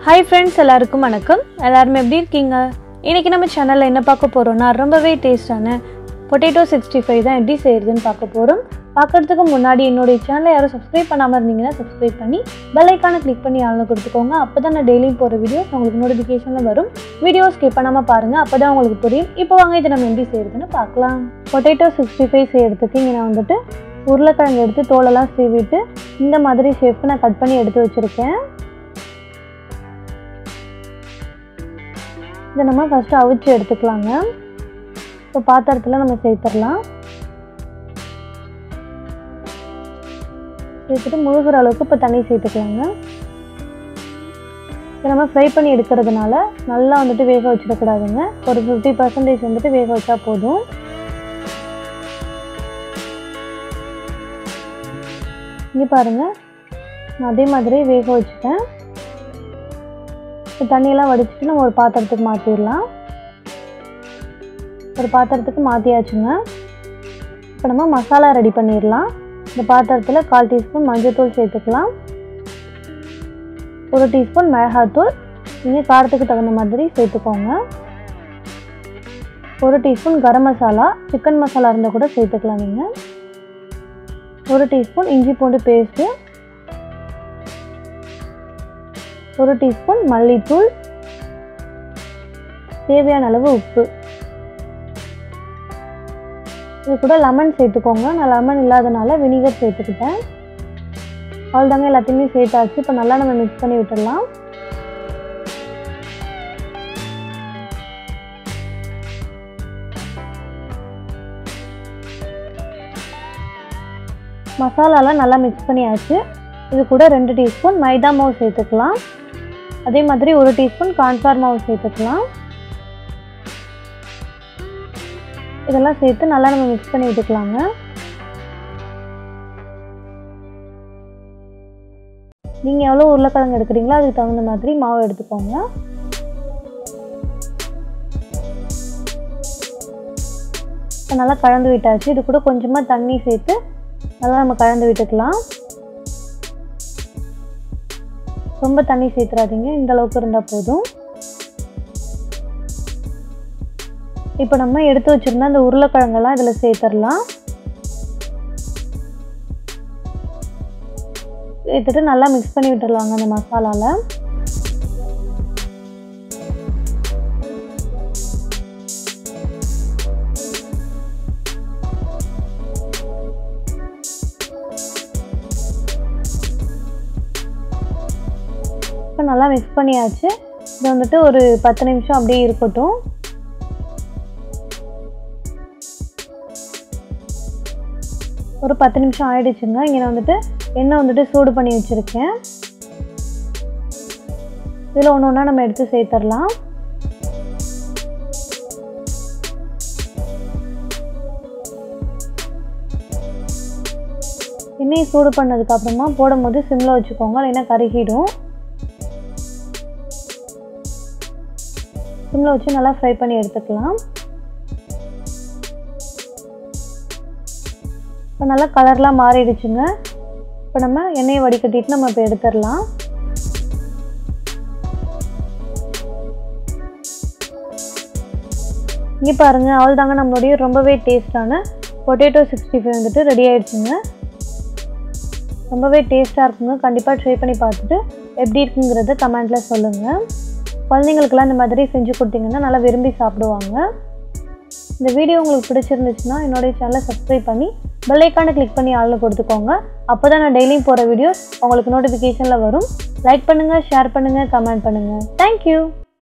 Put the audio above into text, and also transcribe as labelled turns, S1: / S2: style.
S1: Hi friends, எல்லாருக்கும் வணக்கம். எல்லாரும் எப்படி இருக்கீங்க? இன்னைக்கு நம்ம சேனல்ல என்ன பார்க்க போறோம்னா ரொம்பவே டேஸ்டான potato 65 தான் எப்படி செய்யறதுன்னு பார்க்க போறோம். பார்க்கிறதுக்கு முன்னாடி என்னோட சேனலை யாரும் சப்ஸ்கிரைப் பண்ணாம இருந்தீங்கன்னா சப்ஸ்கிரைப் பண்ணி பெல் ஐகானை கிளிக் பண்ணி ஆல்ல கொடுத்துக்கோங்க. அப்பதான் நான் டெய்லி போற வீடியோஸ் உங்களுக்கு நோட்டிஃபிகேஷன்ல வரும். வீடியோ ஸ்கிப் பண்ணாம பாருங்க. அப்பதான் உங்களுக்கு புரியும். இப்போ வாங்க இத நம்ம எப்படி செய்யறதுன்னு பார்க்கலாம். potato 65 செய்யறதுக்கு இங்க நான் வந்துட்டு உருளைக்கிழங்கு எடுத்து தோலெல்லாம் சீவிட்டு இந்த மாதிரி ஷேப்க்கு நான் கட் பண்ணி எடுத்து வச்சிருக்கேன். இதை நம்ம ஃபஸ்ட்டு அவிச்சு எடுத்துக்கலாங்க. இப்போ பாத்திரத்தில் நம்ம சேர்த்துடலாம். சேர்த்துட்டு முழுகிற அளவுக்கு இப்போ தண்ணி சேர்த்துக்கலாங்க. இதை நம்ம ஃப்ரை பண்ணி எடுக்கிறதுனால நல்லா வந்துட்டு வேக வச்சிடக்கூடாதுங்க. ஒரு 50% வந்துட்டு வேக வச்சா போதும். இங்கே பாருங்கள், நான் அதே மாதிரி வேக வச்சுட்டேன். தண்ணியெல்லாம் வடிச்சிட்டு நம்ம ஒரு பாத்திரத்துக்கு மாற்றிடலாம். ஒரு பாத்திரத்துக்கு மாற்றியாச்சுங்க. இப்போ நம்ம மசாலா ரெடி பண்ணிடலாம். இந்த பாத்திரத்தில் 1/4 டீஸ்பூன் மஞ்சள்தூள் சேர்த்துக்கலாம். 1 டீஸ்பூன் மிளகாத்தூள், நீங்கள் காரத்துக்கு தகுந்த மாதிரி சேர்த்துக்கோங்க. 1 டீஸ்பூன் கரம் மசாலா, சிக்கன் மசாலா இருந்தால் கூட சேர்த்துக்கலாம். நீங்கள் 1 டீஸ்பூன் இஞ்சி பூண்டு பேஸ்ட்டு, 1 டீஸ்பூன் மல்லித்தூள், தேவையான அளவு உப்பு. இது கூட லெமன் சேர்த்துக்கோங்க. நான் லெமன் இல்லாதனால வினிகர் சேர்த்துக்கிட்டேன். அவ்வளோதாங்க, எல்லாத்தையுமே சேர்த்தாச்சு. இப்போ நல்லா நம்ம மிக்ஸ் பண்ணி விட்டுடலாம். மசாலாலாம் நல்லா மிக்ஸ் பண்ணியாச்சு. இது கூட 2 டீஸ்பூன் மைதா மாவு சேர்த்துக்கலாம். அதே மாதிரி 1 டீஸ்பூன் கார்ன்ஃப்ளவர் மாவு சேர்த்துக்கலாம். இதெல்லாம் சேர்த்து நல்லா நம்ம மிக்ஸ் பண்ணி விட்டுக்கலாங்க. நீங்கள் எவ்வளோ உருளைக்கிழங்கு எடுக்கிறீங்களோ அதுக்கு தகுந்த மாதிரி மாவு எடுத்துக்கோங்க. இப்போ நல்லா கலந்து விட்டாச்சு. இது கூட கொஞ்சமாக தண்ணி சேர்த்து நல்லா நம்ம கலந்து விட்டுக்கலாம். ரொம்ப தண்ணி சேர்த்துறாதீங்க, இந்த அளவுக்கு இருந்தால் போதும். இப்போ நம்ம எடுத்து வச்சுருந்தா அந்த உருளைக்கிழங்கெல்லாம் இதில் சேர்த்துடலாம். சேர்த்துட்டு நல்லா மிக்ஸ் பண்ணி விட்டுடலாங்க அந்த மசாலாவில். நல்லா மிக்ஸ் பண்ணியாச்சு. இது வந்துட்டு ஒரு 10 நிமிஷம் அப்படியே இருக்கட்டும். ஒரு 10 நிமிஷம் ஆயிடுச்சுங்க. இங்கே நான் வந்துட்டு எண்ணெய் வந்துட்டு சூடு பண்ணி வச்சுருக்கேன். இதில் ஒன்று ஒன்றா நம்ம எடுத்து சேர்த்துடலாம். எண்ணெயை சூடு பண்ணதுக்கப்புறமா போடும்போது சிம்மில் வச்சுக்கோங்க, இல்லைன்னா கருகிடும். சிம்மில் வச்சு நல்லா ஃப்ரை பண்ணி எடுத்துக்கலாம். இப்போ நல்லா கலர்லாம் மாறிடுச்சுங்க. இப்போ நம்ம எண்ணெயை வடிகட்டிட்டு நம்ம இப்போ எடுத்துடலாம். இங்கே பாருங்கள், அவ்வளோதாங்க, நம்மளுடைய ரொம்பவே டேஸ்டான பொட்டேட்டோ 65 வந்துட்டு ரெடி ஆகிடுச்சுங்க. ரொம்பவே டேஸ்ட்டாக இருக்குங்க. கண்டிப்பாக ட்ரை பண்ணி பார்த்துட்டு எப்படி இருக்குங்கிறத கமெண்ட்டில் சொல்லுங்கள். குழந்தைங்களுக்கெல்லாம் இந்த மாதிரி செஞ்சு கொடுத்தீங்கன்னா நல்லா விரும்பி சாப்பிடுவாங்க. இந்த வீடியோ உங்களுக்கு பிடிச்சிருந்துச்சுன்னா என்னோடய சேனலை சப்ஸ்கிரைப் பண்ணி பெல் ஐகானை கிளிக் பண்ணி ஆளில் கொடுத்துக்கோங்க. அப்போ தான் நான் டெய்லியும் போகிற வீடியோஸ் உங்களுக்கு நோட்டிஃபிகேஷனில் வரும். லைக் பண்ணுங்கள், ஷேர் பண்ணுங்கள், கமெண்ட் பண்ணுங்கள். தேங்க்யூ.